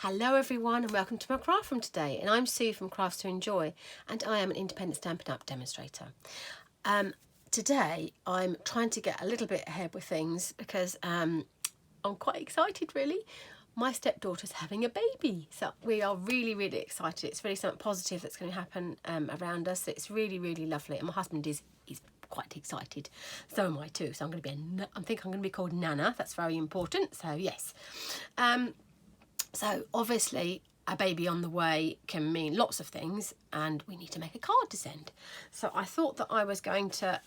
Hello everyone and welcome to my craft room today, and I'm Sue from Crafts to Enjoy and I am an independent Stampin' Up demonstrator. Today I'm trying to get a little bit ahead with things because I'm quite excited really. My stepdaughter's having a baby, so we are really excited. It's really something positive that's going to happen around us. It's really lovely, and my husband is quite excited. So am I too. So I'm going to be I think I'm going to be called Nana. That's very important. So yes. So obviously a baby on the way can mean lots of things, and we need to make a card to send. So I thought that I was going to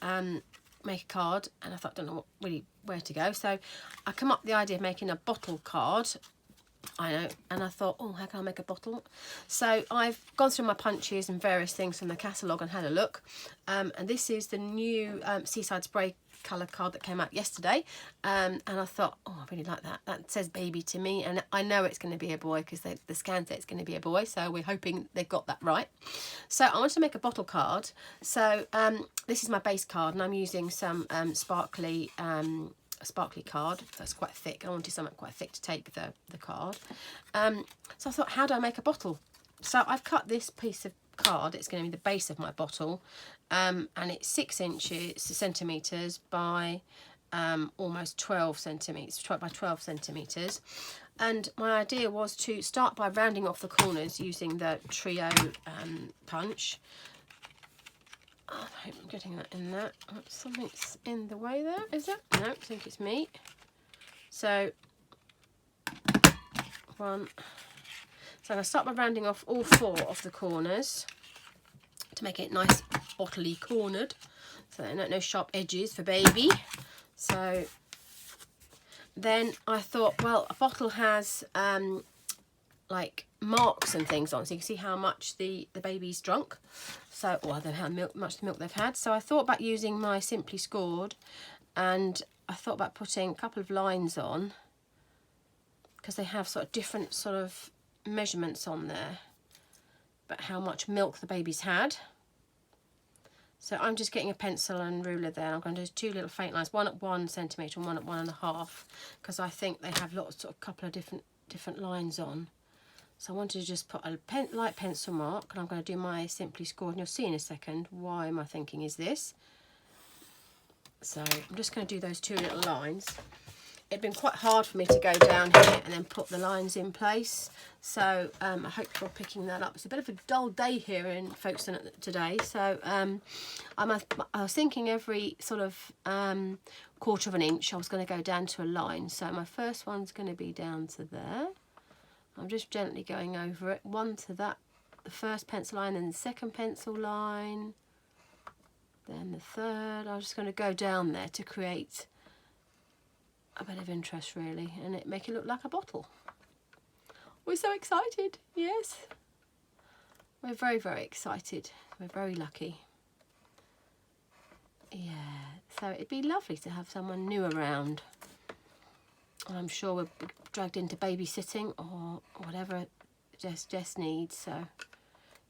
make a card, and I thought, I don't know really where to go. So I come up with the idea of making a bottle card. I know, and I thought, oh, how can I make a bottle? So I've gone through my punches and various things from the catalogue and had a look. And this is the new Seaside spray colour card that came out yesterday. And I thought, oh, I really like that. That says baby to me, and I know it's going to be a boy because the scan says it's going to be a boy. So we're hoping they've got that right. So I wanted to make a bottle card. So this is my base card, and I'm using some sparkly card that's quite thick. I wanted something quite thick to take the card. So I thought, how do I make a bottle? So I've cut this piece of card. It's going to be the base of my bottle, and it's 6 centimeters by almost 12 centimeters, 12 by 12 centimeters. And my idea was to start by rounding off the corners using the trio punch. Oh, I hope I'm getting that in there. Oh, something's in the way there, is it? No, I think it's me. So, one. So I'm going to start by rounding off all 4 of the corners to make it nice bottle-y cornered. So no sharp edges for baby. So then I thought, well, a bottle has like marks and things on, so you can see how much the baby's drunk, so, or how much milk they've had. So I thought about using my Simply Scored, and I thought about putting a couple of lines on because they have sort of different sort of measurements on there about how much milk the baby's had. So I'm just getting a pencil and ruler there, and I'm going to do 2 little faint lines, one at 1 centimetre and one at 1.5, because I think they have lots, sort of couple of different lines on. So I wanted to just put a light pencil mark, and I'm going to do my Simply Scored, and you'll see in a second why my thinking is this. So I'm just going to do those 2 little lines. It'd been quite hard for me to go down here and then put the lines in place. So I hope you're picking that up. It's a bit of a dull day here in Folkestone today. So I was thinking every sort of 1/4 of an inch I was going to go down to a line. So my first one's going to be down to there. I'm just gently going over it, 1 to that, the first pencil line, then the second pencil line, then the third. I'm just going to go down there to create a bit of interest really, and make it look like a bottle. We're so excited, yes. We're very excited. We're very lucky. Yeah, so it'd be lovely to have someone new around. And I'm sure we're dragged into babysitting or whatever Jess needs. So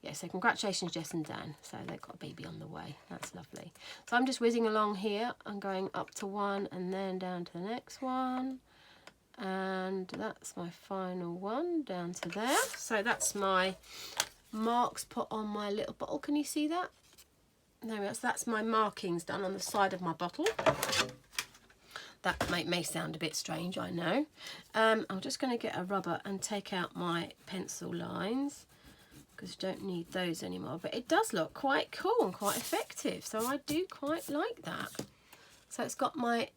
yeah, so congratulations Jess and Dan. So they've got a baby on the way. That's lovely. So I'm just whizzing along here. I'm going up to 1 and then down to the next one. And that's my final one down to there. So that's my marks put on my little bottle. Can you see that? There we go. So that's my markings done on the side of my bottle. That may sound a bit strange, I know. I'm just going to get a rubber and take out my pencil lines because you don't need those anymore. But it does look quite cool and quite effective, so I do quite like that. So it's got my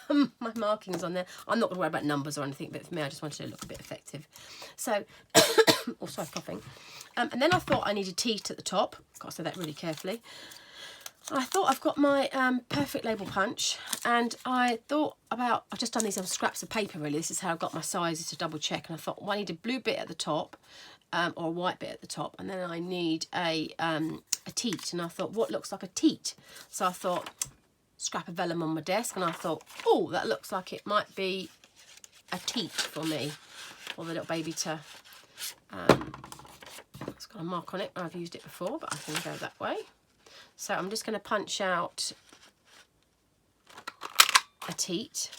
my markings on there. I'm not going to worry about numbers or anything, but for me I just wanted it to look a bit effective. So, oh sorry, coughing. And then I thought I needed teeth at the top. Got to say that really carefully. I thought I've got my perfect label punch, and I thought about, I've just done these on scraps of paper really. This is how I got my sizes to double check, and I thought, well, I need a blue bit at the top or a white bit at the top, and then I need a teat, and I thought, what looks like a teat? So I thought, scrap of vellum on my desk, and I thought, oh, that looks like it might be a teat for me, for the little baby to, it's got a mark on it. I've used it before, but I can go that way. So I'm just going to punch out a teat.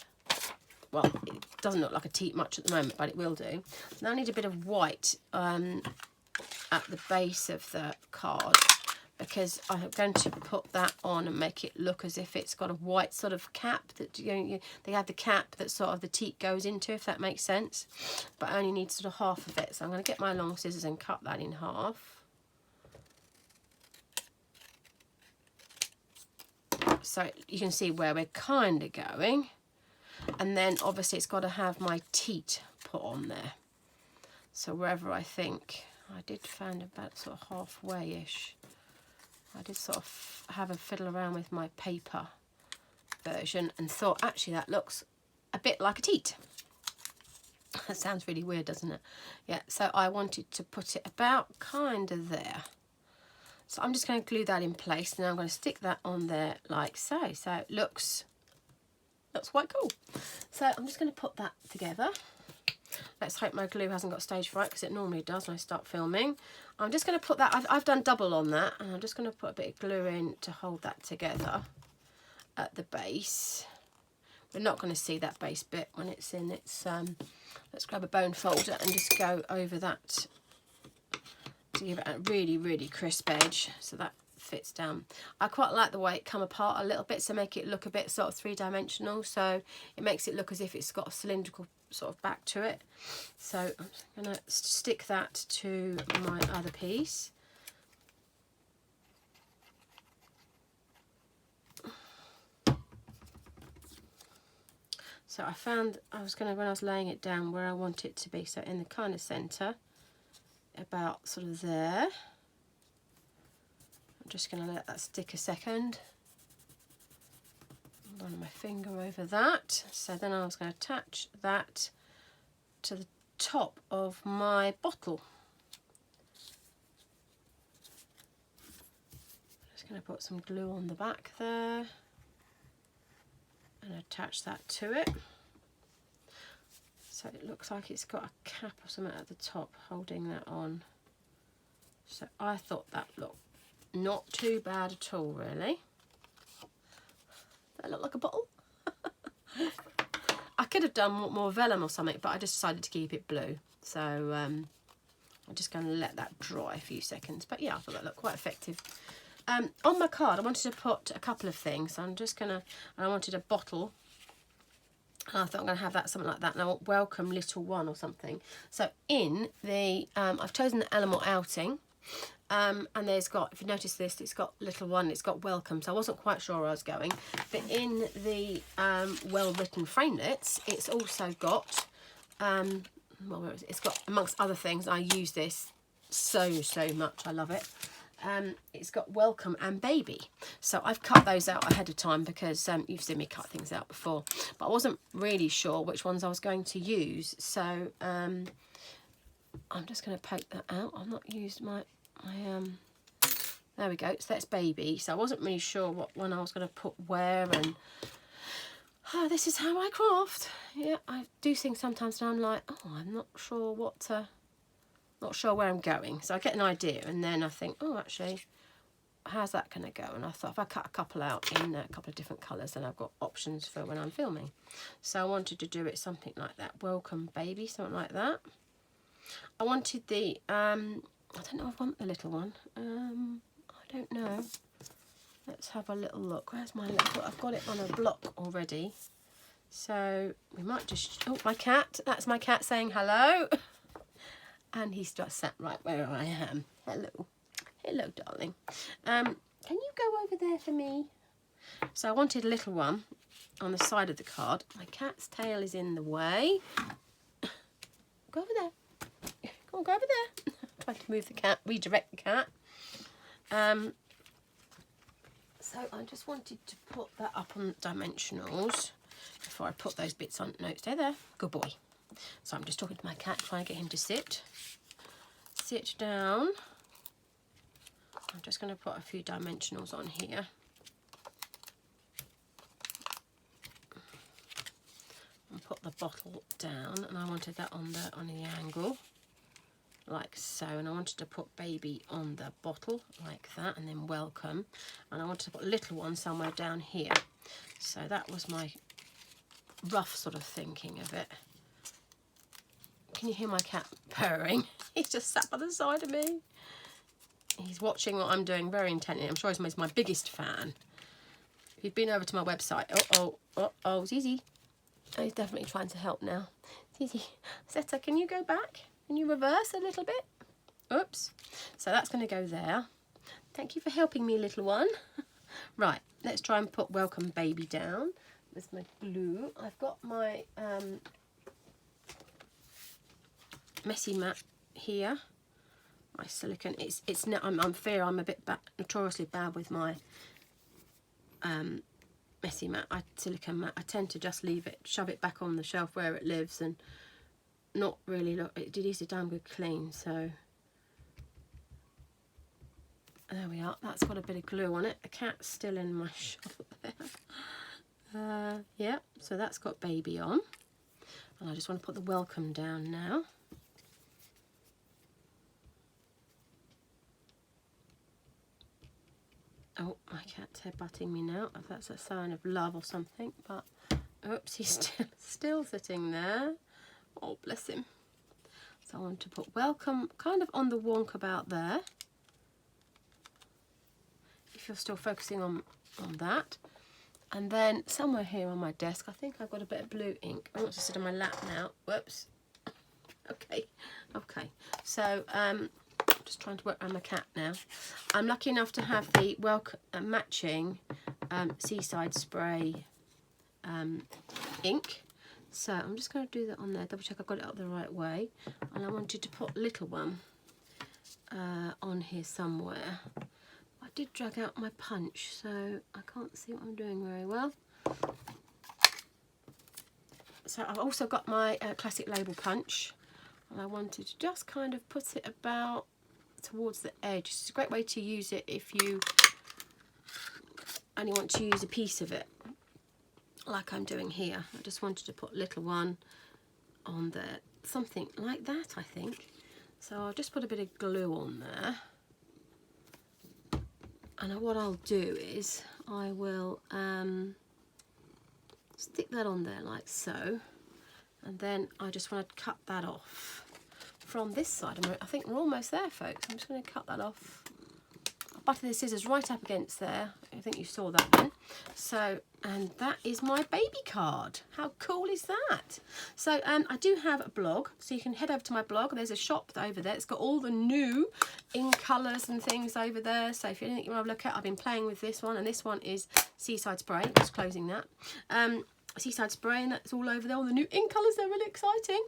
Well, it doesn't look like a teat much at the moment, but it will do. Now I need a bit of white at the base of the card, because I'm going to put that on and make it look as if it's got a white sort of cap that, you know, they have the cap that sort of the teat goes into, if that makes sense. But I only need sort of half of it, so I'm going to get my long scissors and cut that in half. So you can see where we're kind of going. And then obviously it's got to have my teat put on there. So wherever I think, I did find about sort of halfway-ish. I did sort of have a fiddle around with my paper version and thought, actually, that looks a bit like a teat. That sounds really weird, doesn't it? Yeah, so I wanted to put it about kind of there. So I'm just going to glue that in place. Now I'm going to stick that on there like so. So it looks quite cool. So I'm just going to put that together. Let's hope my glue hasn't got stage fright, because it normally does when I start filming. I'm just going to put that, I've done double on that, and I'm just going to put a bit of glue in to hold that together at the base. We're not going to see that base bit when it's in its, let's grab a bone folder and just go over that to give it a really, really crisp edge, so that fits down. I quite like the way it come apart a little bit, so make it look a bit sort of three-dimensional, so it makes it look as if it's got a cylindrical sort of back to it. So I'm just going to stick that to my other piece. So I found I was going to, when I was laying it down, where I want it to be, so in the kind of centre, about sort of there. I'm just going to let that stick a second. Run my finger over that. So then I was going to attach that to the top of my bottle. Just going to put some glue on the back there and attach that to it. So it looks like it's got a cap or something at the top holding that on. So I thought that looked not too bad at all, really. Does that look like a bottle? I could have done more vellum or something, but I just decided to keep it blue. So I'm just going to let that dry a few seconds. But yeah, I thought that looked quite effective. On my card, I wanted to put a couple of things. So I'm just going to, I wanted a bottle. And I thought I'm going to have that, something like that. And I want welcome little one or something. So in the, I've chosen the Animal Outing. And there's got, if you notice this, it's got little one, it's got welcome. So I wasn't quite sure where I was going. But in the well-written framelits, it's also got, well, where is it? It's got, amongst other things, I use this so much. I love it. It's got welcome and baby. So I've cut those out ahead of time because you've seen me cut things out before. But I wasn't really sure which ones I was going to use. So I'm just going to poke that out. I've not used my there we go, so that's baby. So I wasn't really sure what one I was going to put where, and this is how I craft. Yeah, I do things sometimes and I'm like, oh, I'm not sure what to, not sure where I'm going. So I get an idea and then I think, oh, actually, how's that going to go? And I thought if I cut a couple out in a couple of different colours, then I've got options for when I'm filming. So I wanted to do it something like that, welcome baby, something like that. I wanted the I don't know if I want the little one. I don't know. Let's have a little look. Where's my little, I've got it on a block already. So we might just, oh, my cat. That's my cat saying hello. And he's just sat right where I am. Hello. Hello, darling. Can you go over there for me? So I wanted a little one on the side of the card. My cat's tail is in the way. Go over there. Come on, go over there. Try to move the cat, redirect the cat. So I just wanted to put that up on dimensionals before I put those bits on. No, stay there. Good boy. So I'm just talking to my cat, trying to get him to sit. Sit down. I'm just going to put a few dimensionals on here. And put the bottle down, and I wanted that on the angle. Like so, and I wanted to put baby on the bottle like that, and then welcome, and I wanted to put little one somewhere down here. So that was my rough sort of thinking of it. Can you hear my cat purring? He's just sat by the side of me. He's watching what I'm doing very intently. I'm sure he's my biggest fan. If you've been over to my website, Zizi. Oh, he's definitely trying to help now. Zizi, Zeta, can you go back? Can you reverse a little bit? Oops. So that's going to go there. Thank you for helping me, little one. Right, let's try and put Welcome Baby down. With my glue. I've got my messy mat here. My silicone. I'm fair. I'm a bit notoriously bad with my messy mat. Silicone mat. I tend to just leave it, shove it back on the shelf where it lives, and not really look. It needs a damn good clean. So there we are. That's got a bit of glue on it. The cat's still in my shop there. Yeah, so that's got Baby on, and I just want to put the welcome down now. Oh, my cat's headbutting me now. If that's a sign of love or something, but oops, he's still sitting there. Oh, bless him. So I want to put welcome kind of on the wonk about there. If you're still focusing on that. And then somewhere here on my desk, I think I've got a bit of blue ink. I want to sit on my lap now. Whoops. Okay. So just trying to work around my cat now. I'm lucky enough to have the matching Seaside spray ink. So I'm just going to do that on there. Double check I've got it up the right way. And I wanted to put a little one on here somewhere. I did drag out my punch, so I can't see what I'm doing very well. So I've also got my classic label punch, and I wanted to just kind of put it about towards the edge. It's a great way to use it if you only want to use a piece of it, like I'm doing here. I just wanted to put a little one on there, something like that, I think. So I'll just put a bit of glue on there. And what I'll do is I will stick that on there like so, and then I just want to cut that off from this side. I think we're almost there, folks. I'm just going to cut that off. I'll butter the scissors right up against there. I think you saw that then. So, and that is my baby card. How cool is that? So I do have a blog, so you can head over to my blog. There's a shop over there. It's got all the new ink colours and things over there. So if you want to have a look at, I've been playing with this one, and this one is Seaside Spray. Just closing that. Seaside Spray, and that's all over there. All the new ink colours, they're really exciting.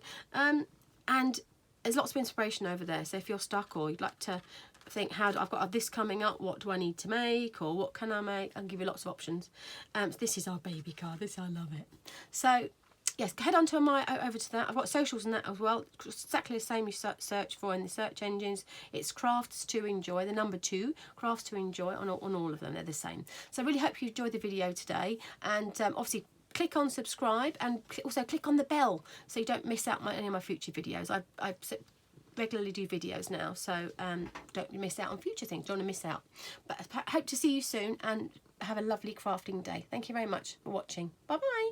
And there's lots of inspiration over there. So if you're stuck or you'd like to think, I've got this coming up, what do I need to make, or what can I make? I'll give you lots of options. This is our baby card. I love it. So yes, head on to over to that. I've got socials and that as well. Exactly the same you search for in the search engines. It's crafts to enjoy, the number 2, crafts to enjoy on all of them. They're the same. So I really hope you enjoyed the video today, and obviously click on subscribe, and also click on the bell so you don't miss out any of my future videos. I regularly do videos now, so don't miss out on future things. Don't want to miss out. But I hope to see you soon, and have a lovely crafting day. Thank you very much for watching. Bye bye.